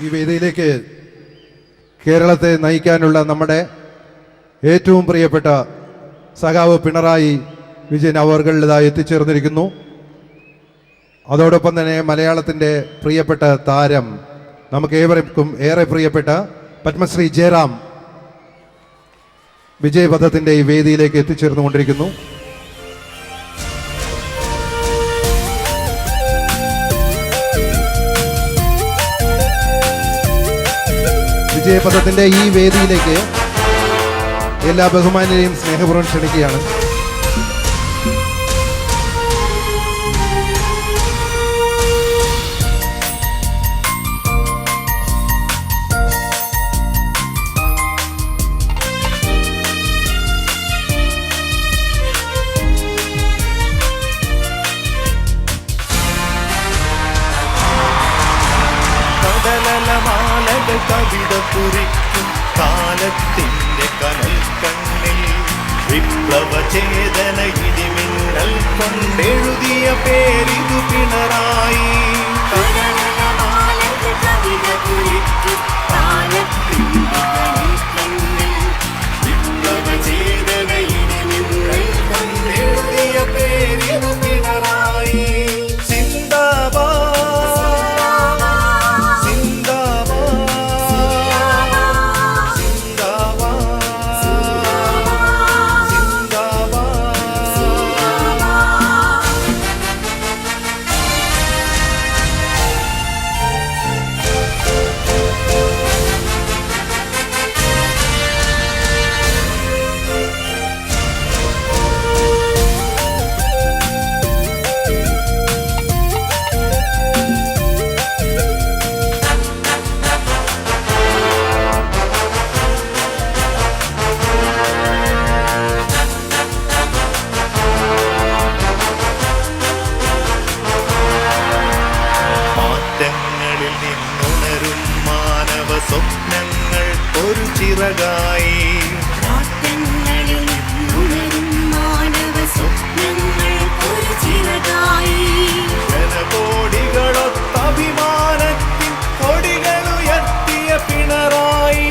ഈ വേദിയിലേക്ക് കേരളത്തെ നയിക്കാനുള്ള നമ്മുടെ ഏറ്റവും പ്രിയപ്പെട്ട സഖാവ് പിണറായി വിജയൻ അവർകളിതായി എത്തിച്ചേർന്നിരിക്കുന്നു. അതോടൊപ്പം തന്നെ മലയാളത്തിൻ്റെ പ്രിയപ്പെട്ട താരം, നമുക്ക് ഏവർക്കും ഏറെ പ്രിയപ്പെട്ട പത്മശ്രീ ജയറാം വിജയപഥത്തിൻ്റെ ഈ വേദിയിലേക്ക് എത്തിച്ചേർന്നുകൊണ്ടിരിക്കുന്നു. വിജയപഥത്തിൻ്റെ ഈ വേദിയിലേക്ക് എല്ലാ ബഹുമാന്യരെയും സ്നേഹപൂർവ്വം ക്ഷണിക്കുകയാണ്. കടലമാലകൾ കവിത കുറിക്കും കാലത്തിന്റെ കനൽ കണ്ണിൽ വിപ്ലവ ചേതന ഇടിമിന്നൽ കൊണ്ടെഴുതിയ പേരിതു പിണറായി. കടലമാലകൾ കവിത കുറിക്കും കാലത്തിന്റെ കനൽ കണ്ണിൽ വിപ്ലവ ചേതന ഇടിമിന്നൽ കൊണ്ടെഴുതിയ പേരിതു പിണറായി. നിന്നുണരും മാനവ സ്വപ്നങ്ങൾ ഒരു ചിറകായി. മാറ്റങ്ങളിൽ നിന്നുണരും മാനവ സ്വപ്നങ്ങൾ ഒരു ചിറകായി. ജനകോടികളൊത്തഭിമാനത്തിൻ കൊടികളുയർത്തിയ പിണറായി.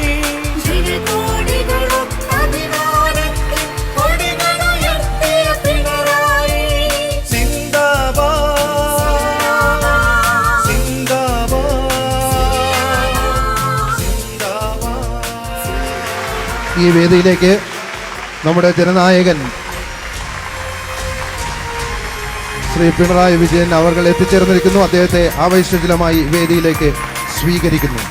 ജനകോടികളൊത്തഭിമാനത്തിൻ കൊടികളുയർത്തിയ പിണറായി. ഈ വേദിയിലേക്ക് നമ്മുടെ ജനനായകൻ ശ്രീ പിണറായി വിജയൻ അവർ എത്തിച്ചേർന്നിരിക്കുന്നു. അദ്ദേഹത്തെ ആവേശജലമായി വേദിയിലേക്ക് സ്വീകരിക്കുന്നു.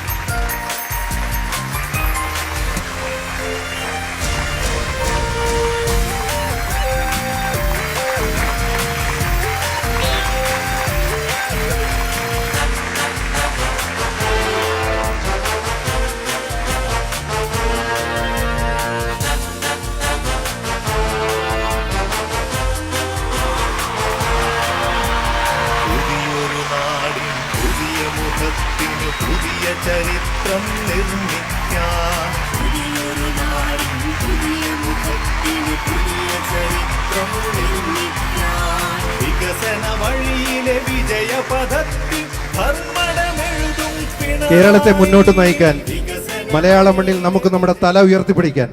പുതിയ ചരിത്രം നിർമ്മിക്കാൻ. പുതിയൊരു നാടിൻ പുതിയ മുഖത്തിന് പുതിയ ചരിത്രം നിർമ്മിക്കാൻ. വികസന വഴിയിലെ വിജയപഥത്തിൽ ധർമ്മടമെഴുതും കേരളത്തെ മുന്നോട്ട് നയിക്കാൻ, മലയാള മണ്ണിൽ നമുക്ക് നമ്മുടെ തല ഉയർത്തിപ്പിടിക്കാൻ,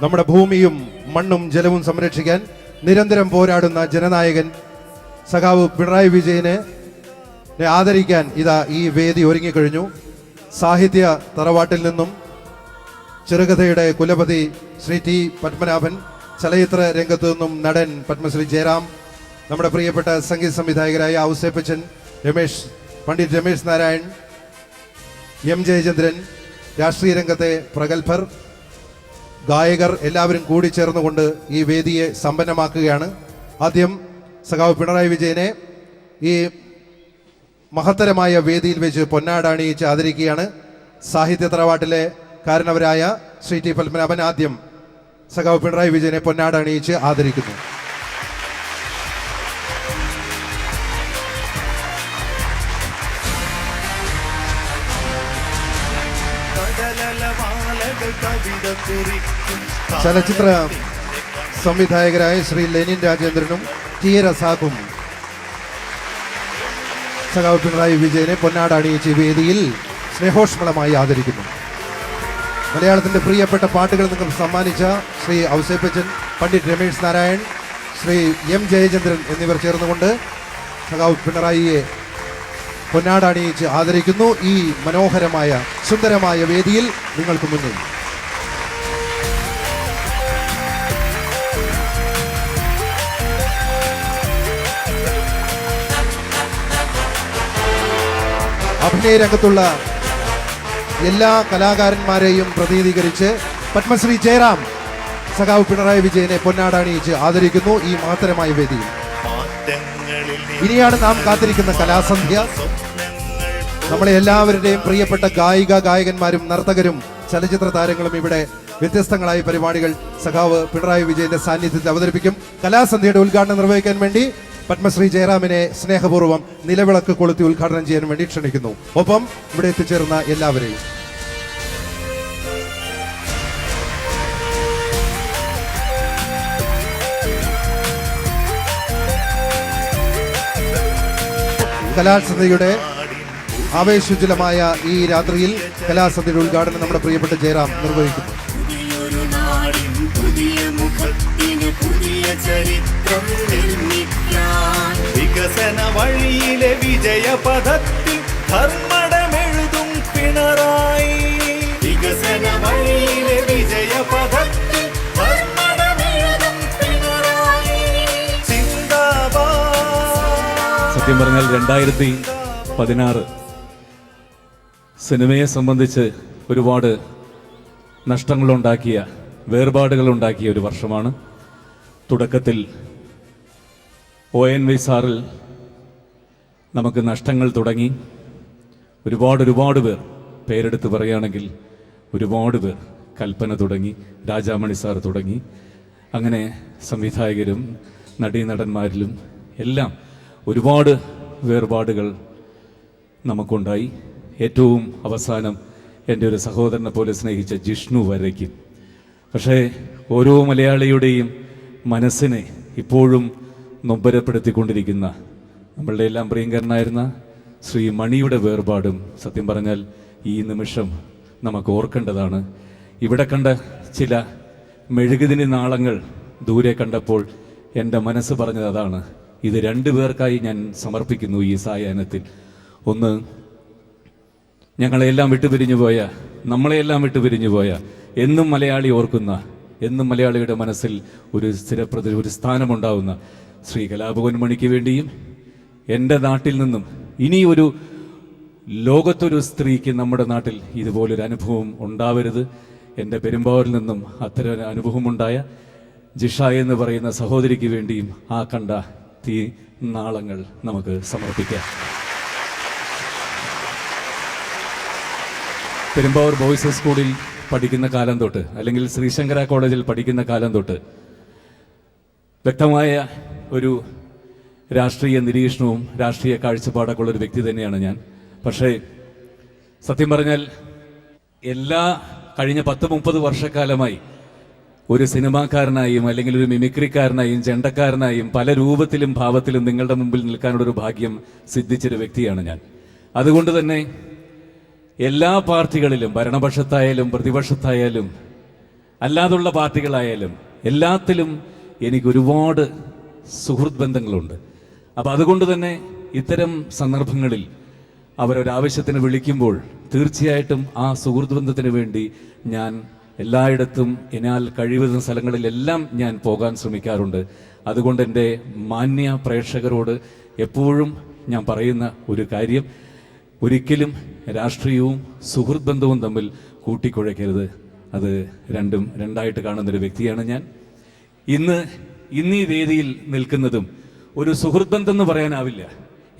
നമ്മുടെ ഭൂമിയും മണ്ണും ജലവും സംരക്ഷിക്കാൻ നിരന്തരം പോരാടുന്ന ജനനായകൻ സഖാവ് പിണറായി വിജയനെ ആദരിക്കാൻ ഇതാ ഈ വേദി ഒരുങ്ങിക്കഴിഞ്ഞു. സാഹിത്യ തറവാട്ടിൽ നിന്നും ചെറുകഥയുടെ കുലപതി ശ്രീ ടി പത്മനാഭൻ, ചലച്ചിത്ര രംഗത്തു നിന്നും നടൻ പത്മശ്രീ ജയറാം, നമ്മുടെ പ്രിയപ്പെട്ട സംഗീത സംവിധായകരായ ഔസേപ്പച്ചൻ, പണ്ഡിറ്റ് രമേശ് നാരായൺ, എം ജയചന്ദ്രൻ, രാഷ്ട്രീയ രംഗത്തെ പ്രഗത്ഭർ, ഗായകർ എല്ലാവരും കൂടി ചേർന്നുകൊണ്ട് ഈ വേദിയെ സമ്പന്നമാക്കുകയാണ്. ആദ്യം സഖാവ് പിണറായി വിജയനെ ഈ മഹത്തരമായ വേദിയിൽ വെച്ച് പൊന്നാടണിയിച്ച് ആദരിക്കുകയാണ്. സാഹിത്യ തറവാട്ടിലെ കാരണവരായ ശ്രീ ടി പത്മനാഭൻ ആദ്യം സഖാവ് പിണറായി വിജയനെ പൊന്നാടണിയിച്ച് ആദരിക്കുന്നു. ചലച്ചിത്ര സംവിധായകരായ ശ്രീ ലെനിൻ രാജേന്ദ്രനും ടി എ റസാഖും സഖാവ് പിണറായി വിജയനെ പൊന്നാട അണിയിച്ച് വേദിയിൽ സ്നേഹോഷ്മളമായി ആദരിക്കുന്നു. മലയാളത്തിൻ്റെ പ്രിയപ്പെട്ട പാട്ടുകൾ നിങ്ങൾക്ക് സമ്മാനിച്ച ശ്രീ ഔസേപ്പച്ചൻ, പണ്ഡിറ്റ് രമേശ് നാരായൺ, ശ്രീ എം ജയചന്ദ്രൻ എന്നിവർ ചേർന്നുകൊണ്ട് സഖാവ് പിണറായിയെ പൊന്നാടണിയിച്ച് ആദരിക്കുന്നു. ഈ മനോഹരമായ സുന്ദരമായ വേദിയിൽ നിങ്ങൾക്ക് മുന്നിൽ അഭിനയ രംഗത്തുള്ള എല്ലാ കലാകാരന്മാരെയും പ്രതിനിധീകരിച്ച് പത്മശ്രീ ജയറാം സഖാവ് പിണറായി വിജയനെ പൊന്നാടണിയിച്ച് ആദരിക്കുന്നു ഈ മഹത്തരമായ വേദിയിൽ. ഇനിയാണ് നാം കാത്തിരിക്കുന്ന കലാസന്ധ്യ. നമ്മളെ എല്ലാവരുടെയും പ്രിയപ്പെട്ട ഗായകന്മാരും നർത്തകരും ചലച്ചിത്ര താരങ്ങളും ഇവിടെ വ്യത്യസ്തങ്ങളായ പരിപാടികൾ സഖാവ് പിണറായി വിജയന്റെ സാന്നിധ്യത്തിൽ അവതരിപ്പിക്കും. കലാസന്ധ്യയുടെ ഉദ്ഘാടനം നിർവഹിക്കാൻ വേണ്ടി പത്മശ്രീ ജയറാമിനെ സ്നേഹപൂർവ്വം നിലവിളക്ക് കൊളുത്തി ഉദ്ഘാടനം ചെയ്യാൻ വേണ്ടി ക്ഷണിക്കുന്നു. ഒപ്പം ഇവിടെ എത്തിച്ചേർന്ന എല്ലാവരെയും കലാസന്ധ്യയുടെ ആവേശോജ്വലമായ ഈ രാത്രിയിൽ കലാസന്ധ്യയുടെ ഉദ്ഘാടനം നമ്മുടെ പ്രിയപ്പെട്ട ജയറാം നിർവഹിക്കുന്നു. പുതിയൊരു നാടിൻ പുതിയ മുഖത്തിന് പുതിയ ചരിത്രം നിർമ്മിക്കാൻ വികസന വഴിയിലെ വിജയപഥത്തിൽ ധർമ്മടമെഴുതും പിണറായി. വികസന വഴിയിലെ വിജയപഥത്തിൽ ധർമ്മടമെഴുതും പിണറായി. സിന്ദാബാദ്. സത്യം പറഞ്ഞാൽ 2016 സിനിമയെ സംബന്ധിച്ച് ഒരുപാട് നഷ്ടങ്ങളുണ്ടാക്കിയ, വേർപാടുകളുണ്ടാക്കിയ ഒരു വർഷമാണ്. തുടക്കത്തിൽ ONV സാറിൽ നമുക്ക് നഷ്ടങ്ങൾ തുടങ്ങി. ഒരുപാട് പേർ, പേരെടുത്ത് പറയുകയാണെങ്കിൽ ഒരുപാട് പേർ, കൽപ്പന തുടങ്ങി, രാജാമണി സാർ തുടങ്ങി, അങ്ങനെ സംവിധായകരും നടീനടന്മാരിലും എല്ലാം ഒരുപാട് വേർപാടുകൾ നമുക്കുണ്ടായി. ഏറ്റവും അവസാനം എൻ്റെ ഒരു സഹോദരനെ പോലെ സ്നേഹിച്ച ജിഷ്ണു വരയ്ക്കും. പക്ഷേ ഓരോ മലയാളിയുടെയും മനസ്സിനെ ഇപ്പോഴും നൊമ്പരപ്പെടുത്തിക്കൊണ്ടിരിക്കുന്ന നമ്മളുടെ എല്ലാം പ്രിയങ്കരനായിരുന്ന ശ്രീ മണിയുടെ വേർപാടും സത്യം പറഞ്ഞാൽ ഈ നിമിഷം നമുക്ക് ഓർക്കേണ്ടതാണ്. ഇവിടെ കണ്ട ചില മെഴുകുതിരി നാളങ്ങൾ ദൂരെ കണ്ടപ്പോൾ എൻ്റെ മനസ്സ് പറഞ്ഞത് അതാണ്. ഇത് 2 പേർക്കായി ഞാൻ സമർപ്പിക്കുന്നു ഈ സായാഹ്നത്തിൽ. ഒന്ന്, നമ്മളെയെല്ലാം വിട്ടുപിരിഞ്ഞു പോയ എന്നും മലയാളി ഓർക്കുന്ന, എന്നും മലയാളിയുടെ മനസ്സിൽ ഒരു ഒരു സ്ഥാനമുണ്ടാവുന്ന ശ്രീ കലാഭവൻ മണിക്ക് വേണ്ടിയും, എൻ്റെ നാട്ടിൽ നിന്നും ഇനി ഒരു ലോകത്തൊരു സ്ത്രീക്ക് നമ്മുടെ നാട്ടിൽ ഇതുപോലൊരു അനുഭവം ഉണ്ടാവരുത്, എൻ്റെ പെരുമ്പാവൂരിൽ നിന്നും അത്തരം അനുഭവമുണ്ടായ ജിഷ എന്ന് പറയുന്ന സഹോദരിക്ക് വേണ്ടിയും ആ കണ്ട നാളങ്ങൾ നമുക്ക് സമർപ്പിക്കാം. പെരുമ്പാവൂർ ബോയ്സ് സ്കൂളിൽ പഠിക്കുന്ന കാലം തൊട്ട്, അല്ലെങ്കിൽ ശ്രീശങ്കര കോളേജിൽ പഠിക്കുന്ന കാലം തൊട്ട് വ്യക്തമായ ഒരു രാഷ്ട്രീയ നിരീക്ഷണവും രാഷ്ട്രീയ കാഴ്ചപ്പാടൊക്കെ ഉള്ളൊരു വ്യക്തി തന്നെയാണ് ഞാൻ. പക്ഷേ സത്യം പറഞ്ഞാൽ കഴിഞ്ഞ 10-30 വർഷക്കാലമായി ഒരു സിനിമാക്കാരനായും അല്ലെങ്കിൽ ഒരു മിമിക്രിക്കാരനായും ചെണ്ടക്കാരനായും പല രൂപത്തിലും ഭാവത്തിലും നിങ്ങളുടെ മുമ്പിൽ നിൽക്കാനുള്ളൊരു ഭാഗ്യം സിദ്ധിച്ചൊരു വ്യക്തിയാണ് ഞാൻ. അതുകൊണ്ട് തന്നെ എല്ലാ പാർട്ടികളിലും, ഭരണപക്ഷത്തായാലും പ്രതിപക്ഷത്തായാലും അല്ലാതുള്ള പാർട്ടികളായാലും എല്ലാത്തിലും എനിക്ക് ഒരുപാട് സുഹൃത്ത് ബന്ധങ്ങളുണ്ട്. അപ്പം അതുകൊണ്ട് തന്നെ ഇത്തരം സന്ദർഭങ്ങളിൽ അവരൊരാവശ്യത്തിന് വിളിക്കുമ്പോൾ തീർച്ചയായിട്ടും ആ സുഹൃത്ത് ബന്ധത്തിന് വേണ്ടി ഞാൻ എല്ലായിടത്തും എന്നാൽ കഴിവുന്ന സ്ഥലങ്ങളിലെല്ലാം ഞാൻ പോകാൻ ശ്രമിക്കാറുണ്ട്. അതുകൊണ്ട് എൻ്റെ മാന്യ പ്രേക്ഷകരോട് എപ്പോഴും ഞാൻ പറയുന്ന ഒരു കാര്യം, ഒരിക്കലും രാഷ്ട്രീയവും സുഹൃത്ത് ബന്ധവും തമ്മിൽ കൂട്ടിക്കുഴയ്ക്കരുത്. അത് രണ്ടായിട്ട് കാണുന്നൊരു വ്യക്തിയാണ് ഞാൻ. ഇന്ന് ഈ വേദിയിൽ നിൽക്കുന്നതും ഒരു സുഹൃത്ത് ബന്ധം എന്ന് പറയാനാവില്ല.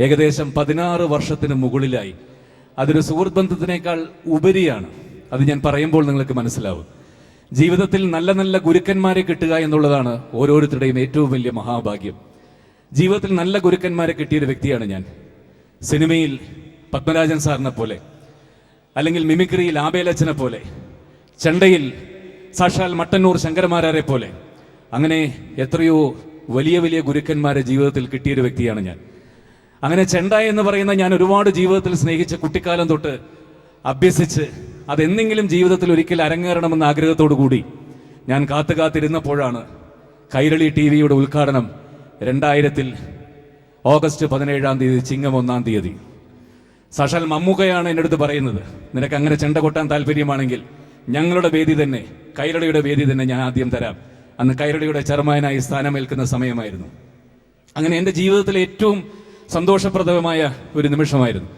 ഏകദേശം 16 വർഷത്തിന് മുകളിലായി. അതൊരു സുഹൃത്ത് ബന്ധത്തിനേക്കാൾ ഉപരിയാണ്. അത് ഞാൻ പറയുമ്പോൾ നിങ്ങൾക്ക് മനസ്സിലാവും. ജീവിതത്തിൽ നല്ല നല്ല ഗുരുക്കന്മാരെ കിട്ടുക എന്നുള്ളതാണ് ഓരോരുത്തരുടെയും ഏറ്റവും വലിയ മഹാഭാഗ്യം. ജീവിതത്തിൽ നല്ല ഗുരുക്കന്മാരെ കിട്ടിയൊരു വ്യക്തിയാണ് ഞാൻ. സിനിമയിൽ പത്മരാജൻ സാറിനെ പോലെ, അല്ലെങ്കിൽ മിമിക്രിയിൽ ആബേലച്ചനെ പോലെ, ചെണ്ടയിൽ സാക്ഷാൽ മട്ടന്നൂർ ശങ്കരമാരാരെ പോലെ, അങ്ങനെ എത്രയോ വലിയ വലിയ ഗുരുക്കന്മാരെ ജീവിതത്തിൽ കിട്ടിയൊരു വ്യക്തിയാണ് ഞാൻ. അങ്ങനെ ചെണ്ട എന്ന് പറയുന്ന ഞാൻ ഒരുപാട് ജീവിതത്തിൽ സ്നേഹിച്ച കുട്ടിക്കാലം തൊട്ട് അഭ്യസിച്ച് അതെന്തെങ്കിലും ജീവിതത്തിൽ ഒരിക്കൽ അരങ്ങേറണമെന്ന ആഗ്രഹത്തോടു കൂടി ഞാൻ കാത്തിരുന്നപ്പോഴാണ് കൈരളി TV-യുടെ ഉദ്ഘാടനം 2000 ഓഗസ്റ്റ് 17 ചിങ്ങം 1 സാക്ഷാൽ മമ്മൂക്കയാണ് എൻ്റെ അടുത്ത് പറയുന്നത്, നിനക്ക് അങ്ങനെ ചെണ്ട കൊട്ടാൻ താല്പര്യമാണെങ്കിൽ ഞങ്ങളുടെ വേദി തന്നെ, കൈരളിയുടെ വേദി തന്നെ ഞാൻ ആദ്യം തരാം. അന്ന് കൈരളിയുടെ ചെയർമാനായി സ്ഥാനമേൽക്കുന്ന സമയമായിരുന്നു. അങ്ങനെ എൻ്റെ ജീവിതത്തിലെ ഏറ്റവും സന്തോഷപ്രദമായ ഒരു നിമിഷമായിരുന്നു.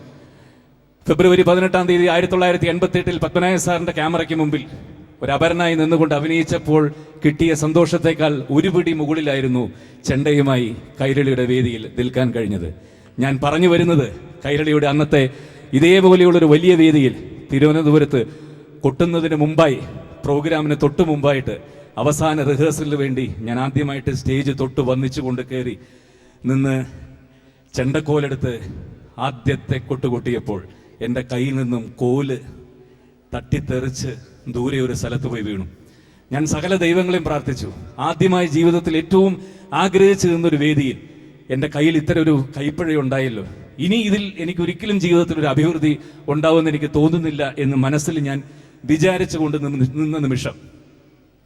ഫെബ്രുവരി 18 1988 പത്മനാഭൻ സാറിന്റെ ക്യാമറയ്ക്ക് മുമ്പിൽ ഒരു അപരനായി നിന്നുകൊണ്ട് അഭിനയിച്ചപ്പോൾ കിട്ടിയ സന്തോഷത്തെക്കാൾ ഒരു പിടി മുകളിലായിരുന്നു ചെണ്ടയുമായി കൈരളിയുടെ വേദിയിൽ നിൽക്കാൻ കഴിഞ്ഞത്. ഞാൻ പറഞ്ഞു വരുന്നത്, കൈരളിയുടെ അന്നത്തെ ഇതേപോലെയുള്ളൊരു വലിയ വേദിയിൽ തിരുവനന്തപുരത്ത് കൊട്ടുന്നതിന് മുമ്പായി, പ്രോഗ്രാമിന് തൊട്ട് മുമ്പായിട്ട് അവസാന റിഹേഴ്സലിന് വേണ്ടി ഞാൻ ആദ്യമായിട്ട് സ്റ്റേജ് തൊട്ട് വന്നിച്ചുകൊണ്ട് കയറി നിന്ന് ചെണ്ടക്കോലെടുത്ത് ആദ്യത്തെ കൊട്ടുകൊട്ടിയപ്പോൾ എൻ്റെ കയ്യിൽ നിന്നും കോല് തട്ടിത്തെറിച്ച് ദൂരെ ഒരു സ്ഥലത്ത് പോയി വീണു. ഞാൻ സകല ദൈവങ്ങളെയും പ്രാർത്ഥിച്ചു. ആദ്യമായി ജീവിതത്തിൽ ഏറ്റവും ആഗ്രഹിച്ചു നിന്നൊരു വേദിയിൽ എൻ്റെ കയ്യിൽ ഇത്തരം ഒരു കൈപ്പിഴയുണ്ടായല്ലോ, ഇനി ഇതിൽ എനിക്ക് ഒരിക്കലും ജീവിതത്തിൽ ഒരു അഭിവൃദ്ധി ഉണ്ടാവുമെന്ന് എനിക്ക് തോന്നുന്നില്ല എന്ന് മനസ്സിൽ ഞാൻ വിചാരിച്ചുകൊണ്ട് നിന്ന നിമിഷം,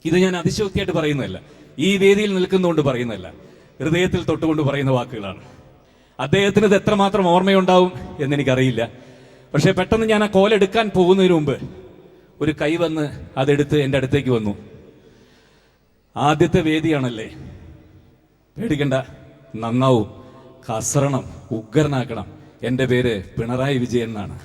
ഇത് ഞാൻ അതിശയോക്തിയായിട്ട് പറയുന്നതല്ല, ഈ വേദിയിൽ നിൽക്കുന്നതുകൊണ്ട് പറയുന്നതല്ല, ഹൃദയത്തിൽ തൊട്ടുകൊണ്ട് പറയുന്ന വാക്കുകളാണ്. അദ്ദേഹത്തിന് ഇത് എത്രമാത്രം ഓർമ്മയുണ്ടാവും എന്നെനിക്കറിയില്ല. പക്ഷേ പെട്ടെന്ന് ഞാൻ ആ കോലെടുക്കാൻ പോകുന്നതിന് മുമ്പ് ഒരു കൈ വന്ന് അതെടുത്ത് എൻ്റെ അടുത്തേക്ക് വന്നു. ആദ്യത്തെ വേദിയാണല്ലേ, പേടിക്കണ്ട, നന്നാവും, കസറണം, ഉഗ്രനാക്കണം. എൻ്റെ പേര് പിണറായി വിജയൻ എന്നാണ്.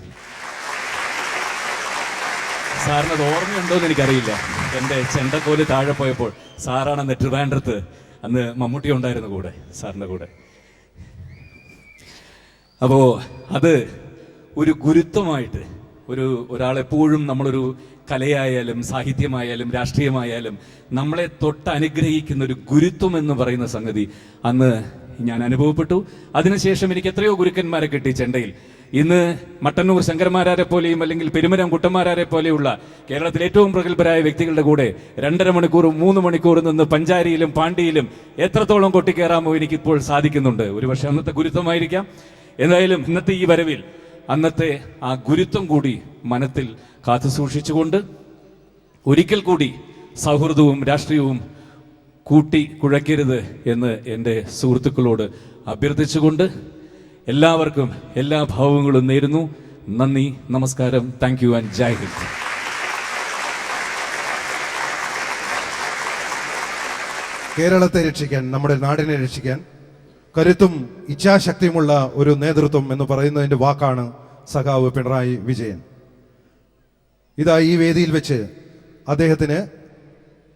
സാറിനത് ഓർമ്മയുണ്ടോ എന്ന് എനിക്കറിയില്ല. എൻ്റെ ചെണ്ടക്കോല് താഴെ പോയപ്പോൾ സാറാണെന്ന് ട്രിവാൻഡ്രത്ത് അന്ന് മമ്മൂട്ടി ഉണ്ടായിരുന്നു കൂടെ, സാറിൻ്റെ കൂടെ. അപ്പോൾ അത് ഒരു ഗുരുത്വമായിട്ട് ഒരാളെപ്പോഴും നമ്മളൊരു കലയായാലും സാഹിത്യമായാലും രാഷ്ട്രീയമായാലും നമ്മളെ തൊട്ട് അനുഗ്രഹിക്കുന്ന ഒരു ഗുരുത്വം എന്ന് പറയുന്ന സംഗതി അന്ന് ഞാൻ അനുഭവപ്പെട്ടു. അതിനുശേഷം എനിക്ക് എത്രയോ ഗുരുക്കന്മാരെ കിട്ടി ചെണ്ടയിൽ. ഇന്ന് മട്ടന്നൂർ ശങ്കരന്മാരെ പോലെയും അല്ലെങ്കിൽ പെരുമരം കുട്ടന്മാരെ പോലെയുള്ള കേരളത്തിലെ ഏറ്റവും പ്രഗത്ഭരായ വ്യക്തികളുടെ കൂടെ 2.5 മണിക്കൂർ 3 മണിക്കൂർ നിന്ന് പഞ്ചാരിയിലും പാണ്ടിയിലും എത്രത്തോളം കൊട്ടിക്കയറാമോ എനിക്കിപ്പോൾ സാധിക്കുന്നുണ്ട്. ഒരുപക്ഷെ അന്നത്തെ ഗുരുത്വമായിരിക്കാം. എന്തായാലും ഇന്നത്തെ ഈ വരവിൽ അന്നത്തെ ആ ഗുരുത്വം കൂടി മനത്തിൽ കാത്തു സൂക്ഷിച്ചുകൊണ്ട് ഒരിക്കൽ കൂടി സൗഹൃദവും രാഷ്ട്രീയവും കൂട്ടി കുഴക്കരുത് എന്ന് എൻ്റെ സുഹൃത്തുക്കളോട് അഭ്യർത്ഥിച്ചുകൊണ്ട് എല്ലാവർക്കും എല്ലാ ഭാവങ്ങളും നേരുന്നു. നന്ദി, നമസ്കാരം, താങ്ക് യു ആൻഡ് ജയ് ഹിന്ദ്. കേരളത്തെ രക്ഷിക്കാൻ, നമ്മുടെ നാടിനെ രക്ഷിക്കാൻ കരുത്തും ഇച്ഛാശക്തിയുമുള്ള ഒരു നേതൃത്വം എന്ന് പറയുന്നതിൻ്റെ വാക്കാണ് സഖാവ് പിണറായി വിജയൻ. ഇതാ ഈ വേദിയിൽ വെച്ച് അദ്ദേഹത്തിന്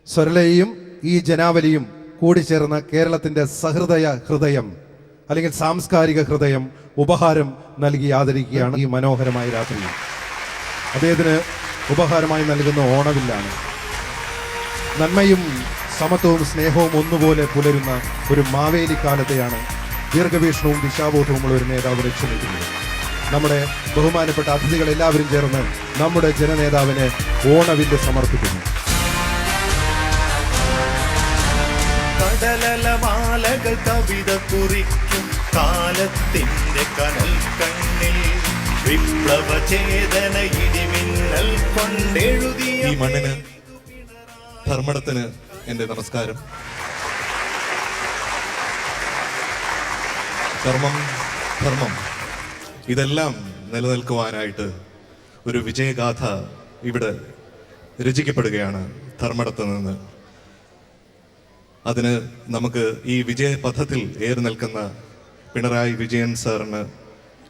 സ്വരലയും ഈ ജനാവലിയും കൂടിച്ചേർന്ന കേരളത്തിൻ്റെ സഹൃദയ ഹൃദയം അല്ലെങ്കിൽ സാംസ്കാരിക ഹൃദയം ഉപഹാരം നൽകി ആദരിക്കുകയാണ് ഈ മനോഹരമായ രാത്രിയിൽ. അദ്ദേഹത്തിന് ഉപഹാരമായി നൽകുന്ന ഓണവില്ലാണ്. നന്മയും സമത്വവും സ്നേഹവും ഒന്നുപോലെ പുലരുന്ന ഒരു മാവേലി കാലത്തെയാണ് ദീർഘവീക്ഷണവും ദിശാബോധവുമുള്ള ഒരു നേതാവ് ലക്ഷ്യമിടുന്നത്. നമ്മുടെ ബഹുമാനപ്പെട്ട അതിഥികൾ എല്ലാവരും ചേർന്ന് നമ്മുടെ ജനനേതാവിന് ഓണവില്ല് സമർപ്പിക്കുന്നു. കടലമാലകൾ കവിത കുറിക്കും കാലത്തിന്റെ കനൽ കണ്ണിൽ വിപ്ലവ ചേതന ഇടിമിന്നൽ കൊണ്ടെഴുതിയ ഈ മണ്ണിന്, ധർമ്മടത്തിന് എൻ്റെ നമസ്കാരം. ധർമ്മം ഇതെല്ലാം നിലനിൽക്കുവാനായിട്ട് ഒരു വിജയഗാഥ ഇവിടെ രചിക്കപ്പെടുകയാണ് ധർമ്മടത്ത് നിന്ന്. അതിന് നമുക്ക് ഈ വിജയപഥത്തിൽ ഏറി നിൽക്കുന്ന പിണറായി വിജയൻ സാറിന്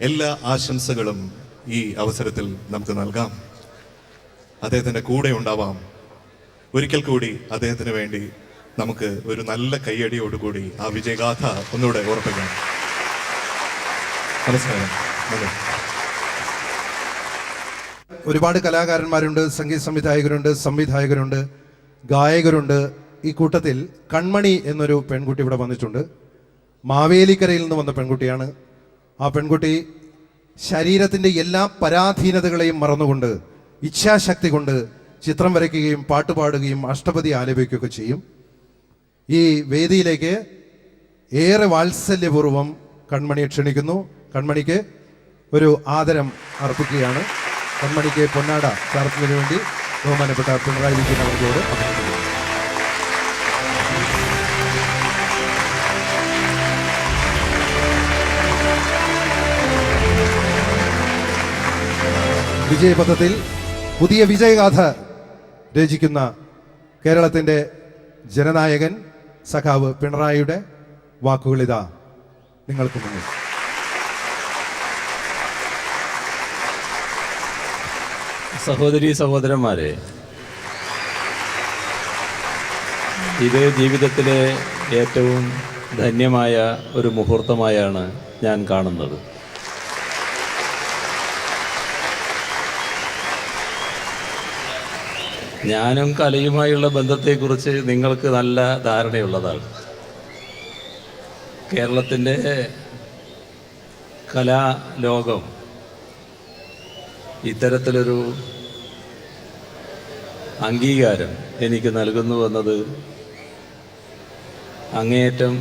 എല്ലാ ആശംസകളും ഈ അവസരത്തിൽ നമുക്ക് നൽകാം. അദ്ദേഹത്തിൻ്റെ കൂടെ ഉണ്ടാവാം. ഒരിക്കൽ കൂടി അദ്ദേഹത്തിന് വേണ്ടി നമുക്ക് ഒരു നല്ല കയ്യടിയോടുകൂടി ആ വിജയഗാഥ ഒന്നുകൂടെ ഓർപ്പിക്കാം. നമസ്കാരം. ഒരുപാട് കലാകാരന്മാരുണ്ട്, സംഗീത സംവിധായകരുണ്ട്, ഗായകരുണ്ട്. ഈ കൂട്ടത്തിൽ കൺമണി എന്നൊരു പെൺകുട്ടി ഇവിടെ വന്നിട്ടുണ്ട്. മാവേലിക്കരയിൽ നിന്ന് വന്ന പെൺകുട്ടിയാണ്. ആ പെൺകുട്ടി ശരീരത്തിൻ്റെ എല്ലാ പരാധീനതകളെയും മറന്നുകൊണ്ട് ഇച്ഛാശക്തി കൊണ്ട് ചിത്രം വരയ്ക്കുകയും പാട്ടുപാടുകയും അഷ്ടപതി ആലപിക്കുകയൊക്കെ ചെയ്യും. ഈ വേദിയിലേക്ക് ഏറെ വാത്സല്യപൂർവ്വം കൺമണിയെ ക്ഷണിക്കുന്നു. കൺമണിക്ക് ഒരു ആദരം അർപ്പിക്കുകയാണ്. കൺമണിക്ക് പൊന്നാട ചാർത്തുന്നതിന് വേണ്ടി ബഹുമാനപ്പെട്ട പിണറായി വിജയൻ അവരോട് അഭ്യർത്ഥിക്കുന്നു. വിജയപഥത്തിൽ പുതിയ വിജയഗാഥ രചിക്കുന്ന കേരളത്തിൻ്റെ ജനനായകൻ സഖാവ് പിണറായിയുടെ വാക്കുകളിതാ നിങ്ങൾക്ക് മുന്നിൽ. സഹോദരീ സഹോദരന്മാരെ, ഇത് ജീവിതത്തിലെ ഏറ്റവും ധന്യമായ ഒരു മുഹൂർത്തമായാണ് ഞാൻ കാണുന്നത്. ഞാനും കലയുമായുള്ള ബന്ധത്തെക്കുറിച്ച് നിങ്ങൾക്ക് നല്ല ധാരണയുള്ളതാണ്. കേരളത്തിൻ്റെ കലാലോകം ഇത്തരത്തിലൊരു അംഗീകാരം എനിക്ക് നൽകുന്നുവെന്നത് അങ്ങേയറ്റം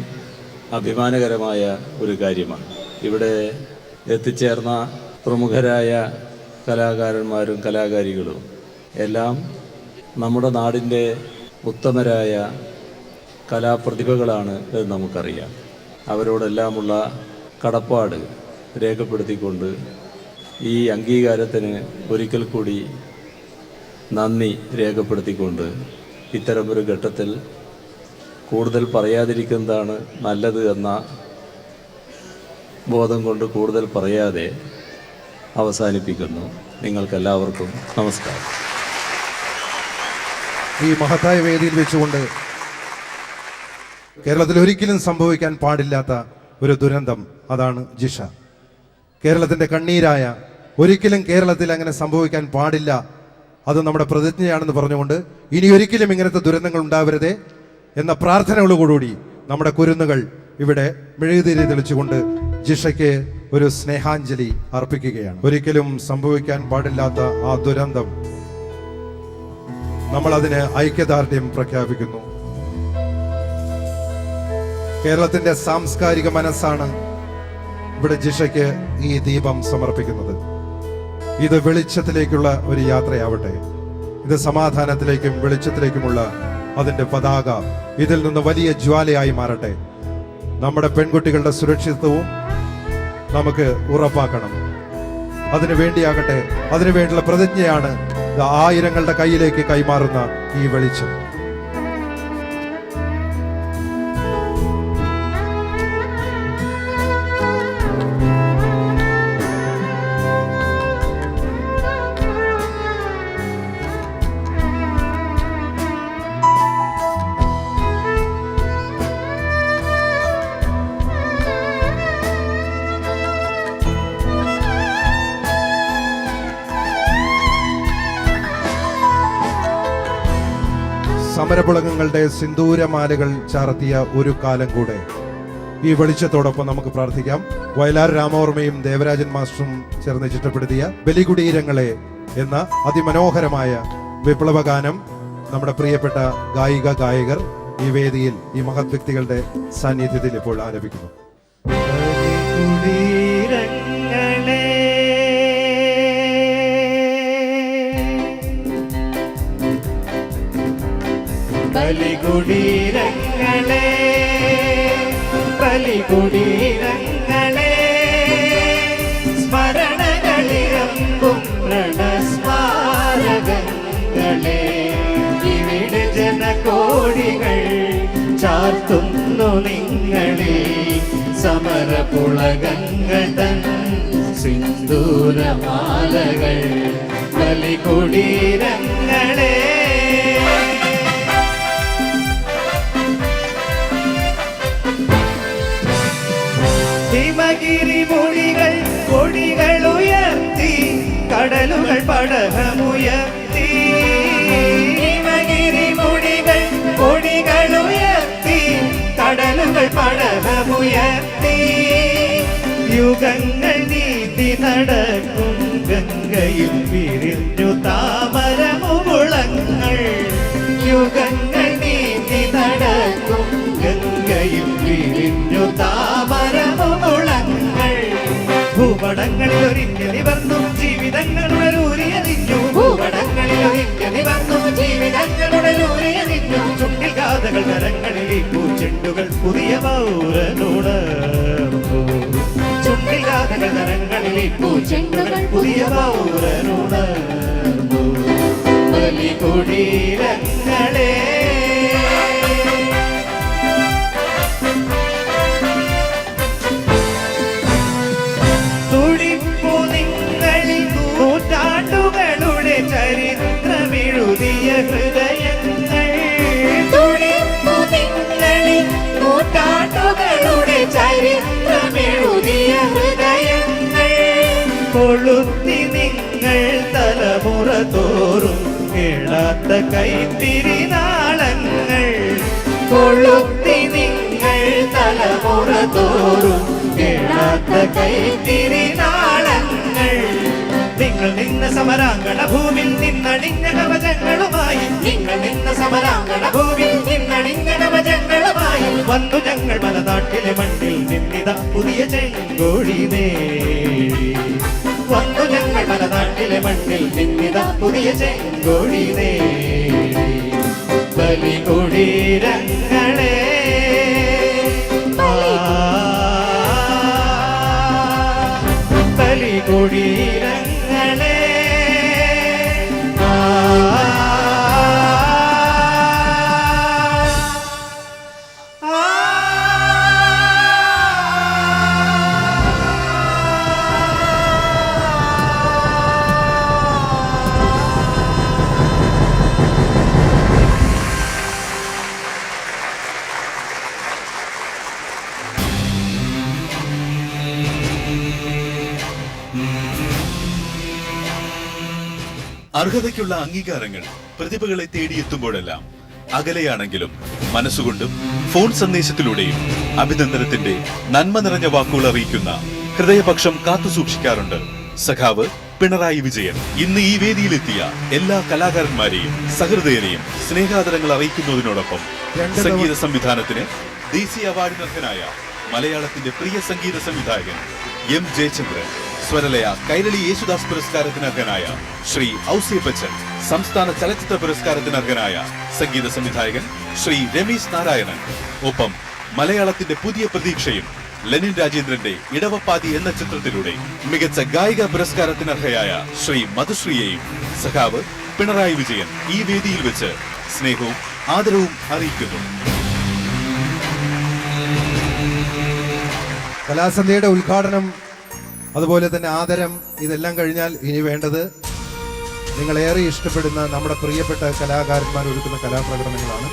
അഭിമാനകരമായ ഒരു കാര്യമാണ്. ഇവിടെ എത്തിച്ചേർന്ന പ്രമുഖരായ കലാകാരന്മാരും കലാകാരികളും എല്ലാം നമ്മുടെ നാടിൻ്റെ ഉത്തമരായ കലാപ്രതിഭകളാണ് എന്ന് നമുക്കറിയാം. അവരോടെല്ലാമുള്ള കടപ്പാട് രേഖപ്പെടുത്തിക്കൊണ്ട് ഈ അംഗീകാരത്തിന് ഒരിക്കൽ കൂടി നന്ദി രേഖപ്പെടുത്തിക്കൊണ്ട് ഇത്തരമൊരു ഘട്ടത്തിൽ കൂടുതൽ പറയാതിരിക്കുന്നതാണ് നല്ലത് എന്ന ബോധം കൊണ്ട് കൂടുതൽ പറയാതെ അവസാനിപ്പിക്കുന്നു. നിങ്ങൾക്കെല്ലാവർക്കും നമസ്കാരം. ഈ മഹത്തായ വേദിയിൽ വെച്ചുകൊണ്ട് കേരളത്തിൽ ഒരിക്കലും സംഭവിക്കാൻ പാടില്ലാത്ത ഒരു ദുരന്തം, അതാണ് ജിഷ. കേരളത്തിൻ്റെ കണ്ണീരായ, ഒരിക്കലും കേരളത്തിൽ അങ്ങനെ സംഭവിക്കാൻ പാടില്ല, അത് നമ്മുടെ പ്രതിജ്ഞയാണെന്ന് പറഞ്ഞുകൊണ്ട് ഇനി ഒരിക്കലും ഇങ്ങനത്തെ ദുരന്തങ്ങൾ ഉണ്ടാവരുതേ എന്ന പ്രാർത്ഥനകളോടുകൂടി നമ്മുടെ കുരുന്നുകൾ ഇവിടെ മെഴുകുതിരി തെളിച്ചുകൊണ്ട് ജിഷയ്ക്ക് ഒരു സ്നേഹാഞ്ജലി അർപ്പിക്കുകയാണ്. ഒരിക്കലും സംഭവിക്കാൻ പാടില്ലാത്ത ആ ദുരന്തം, നമ്മൾ അതിന് ഐക്യദാർഢ്യം പ്രഖ്യാപിക്കുന്നു. കേരളത്തിന്റെ സാംസ്കാരിക മനസ്സാണ് ഇവിടെ ജിഷയ്ക്ക് ഈ ദീപം സമർപ്പിക്കുന്നത്. ഇത് വെളിച്ചത്തിലേക്കുള്ള ഒരു യാത്രയാവട്ടെ. ഇത് സമാധാനത്തിലേക്കും വെളിച്ചത്തിലേക്കുമുള്ള അതിന്റെ പതാക ഇതിൽ നിന്ന് വലിയ ജ്വാലയായി മാറട്ടെ. നമ്മുടെ പെൺകുട്ടികളുടെ സുരക്ഷിതത്വവും നമുക്ക് ഉറപ്പാക്കണം. അതിനു വേണ്ടിയാകട്ടെ, അതിനുവേണ്ടിയുള്ള പ്രതിജ്ഞയാണ് ആയിരങ്ങളുടെ കയ്യിലേക്ക് കൈമാറുന്ന ഈ വെളിച്ചം. സമരപുളകങ്ങളുടെ സിന്ദൂരമാലകൾ ചാർത്തിയ ഒരു കാലം കൂടെ ഈ വെളിച്ചത്തോടൊപ്പം നമുക്ക് പ്രാർത്ഥിക്കാം. വയലാർ രാമവർമ്മയും ദേവരാജൻ മാസ്റ്ററും ചേർന്ന് ചിട്ടപ്പെടുത്തിയ ബലികുടീരങ്ങളെ എന്ന അതിമനോഹരമായ വിപ്ലവഗാനം നമ്മുടെ പ്രിയപ്പെട്ട ഗായിക ഗായകർ ഈ വേദിയിൽ ഈ മഹത് വ്യക്തികളുടെ സാന്നിധ്യത്തിൽ ഇപ്പോൾ ആലപിക്കുന്നു. ബലികുടീരങ്ങളെ, ബലികുടീരങ്ങളെ, സ്മരണകളിരമ്പും രണസ്മാരകങ്ങളെ, ഇവിടെ ജനകോടികൾ ചാർത്തുന്നു നിങ്ങളെ, സമരപുളകങ്ങൾ തൻ സിന്ദൂരമാലകൾ. ബലികുടീരങ്ങളെ, ഹിമഗിരിമുടികൾ കൊടികൾ ഉയർത്തി, കടലുകൾ പടഹമുയർത്തി. ഹിമഗിരിമുടികൾ കൊടികൾ ഉയർത്തി, കടലുകൾ പടഹമുയർത്തി. യുഗങ്ങൾ നീതി നടക്കും ഗംഗയിൽ വിരിഞ്ഞു താമരമുകുളങ്ങൾ. യുഗങ്ങൾ നീതി നടക്കും ഗംഗയിൽ വിരിഞ്ഞു താമരമുകുളങ്ങൾ. ഭൂപടങ്ങളിൽ ഒരിഞ്ഞു നിവർന്നു ജീവിതങ്ങൾ ഉണരൂരിയ ചുണ്ടിലാതകൾ കരങ്ങളിൽ ഈ പൂച്ചെണ്ടുകൾ പുതിയ പൗരനുണർന്നു. ചുണ്ടിലാതകൾ കരങ്ങളിൽ ഈ പൂച്ചെണ്ടുകൾ പുതിയ പൗരനുണർന്നു. ബലികുടീരങ്ങളെ തുടിപ്പു നിങ്ങളിൽ നൂറ്റാണ്ടുകളുടെ ചരിത്രമെഴുതിയ ഹൃദയങ്ങൾ. തുടിപ്പു നിങ്ങളിൽ നൂറ്റാണ്ടുകളുടെ ചരിത്രമെഴുതിയ ഹൃദയങ്ങൾ. കൊളുത്തി നിങ്ങൾ തലമുറ തോറും കേളാത്ത കൈത്തിരിനാളങ്ങൾ. കൊളുത്തി നിങ്ങൾ തലമുറ തോറും കേളാത്ത കൈത്തിരിനാളങ്ങൾ. നിങ്ങൾ നിന്ന സമരാങ്കണ ഭൂമിൽ നിന്നണിഞ്ഞ കവചങ്ങളുമായി. നിങ്ങൾ നിന്ന സമരാങ്കണ ഭൂമിൽ നിന്നണിഞ്ഞ കവചങ്ങളുമായി വന്നു ഞങ്ങൾ മലനാട്ടിലെ മണ്ണിൽ നിന്നിത പുതിയ ചെങ്കോഴി നേടി. വന്നു ഞങ്ങൾ മലനാട്ടിലെ മണ്ണിൽ നിന്നിത പുതിയ ചെങ്കോഴി നേടി. ബലികുടീരങ്ങളെ ബലികുടീരങ്ങളെ അർഹതയ്ക്കുള്ള അംഗീകാരങ്ങൾ പ്രതിഭകളെ തേടിയെത്തുമ്പോഴെല്ലാം അകലെയാണെങ്കിലും മനസ്സുകൊണ്ടും ഫോൺ സന്ദേശത്തിലൂടെയും അഭിനന്ദനത്തിന്റെ നന്മ നിറഞ്ഞ വാക്കുകൾ അറിയിക്കുന്ന ഹൃദയപക്ഷം കാത്തുസൂക്ഷിക്കാറുണ്ട് സഖാവ് പിണറായി വിജയൻ. ഇന്ന് ഈ വേദിയിലെത്തിയ എല്ലാ കലാകാരന്മാരെയും സഹൃദയരെയും സ്നേഹാദരങ്ങൾ അറിയിക്കുന്നതിനോടൊപ്പം സംഗീത സംവിധാനത്തിന് ദേശീയ അവാർഡിനർഹനായ മലയാളത്തിന്റെ പ്രിയ സംഗീത സംവിധായകൻ എം ജയചന്ദ്രൻ, സ്വരലയ കൈരളി യേശുദാസ് പുരസ്കാരത്തിന് അർഹനായ ശ്രീ ഔസേ ബച്ചൻ, സംസ്ഥാന ചലച്ചിത്ര പുരസ്കാരത്തിന് അർഹനായ സംഗീത സംവിധായകൻ ശ്രീ രമേശ് നാരായണൻ, ഒപ്പം മലയാളത്തിന്റെ പുതിയ പ്രതീക്ഷയും ലെനിൻ രാജേന്ദ്രന്റെ ഇടവപ്പാതി എന്ന ചിത്രത്തിലൂടെ മികച്ച ഗായിക പുരസ്കാരത്തിന് അർഹയായ ശ്രീ മധുശ്രീയെയും സഖാവ് പിണറായി വിജയൻ ഈ വേദിയിൽ വെച്ച് സ്നേഹവും ആദരവും അറിയിക്കുന്നു. കലാസന്ധ്യയുടെ ഉദ്ഘാടനം അതുപോലെ തന്നെ ആദരം ഇതെല്ലാം കഴിഞ്ഞാൽ ഇനി വേണ്ടത് നിങ്ങളേറെ ഇഷ്ടപ്പെടുന്ന നമ്മുടെ പ്രിയപ്പെട്ട കലാകാരന്മാർ ഒരുക്കുന്ന കലാപ്രകടനങ്ങളാണ്.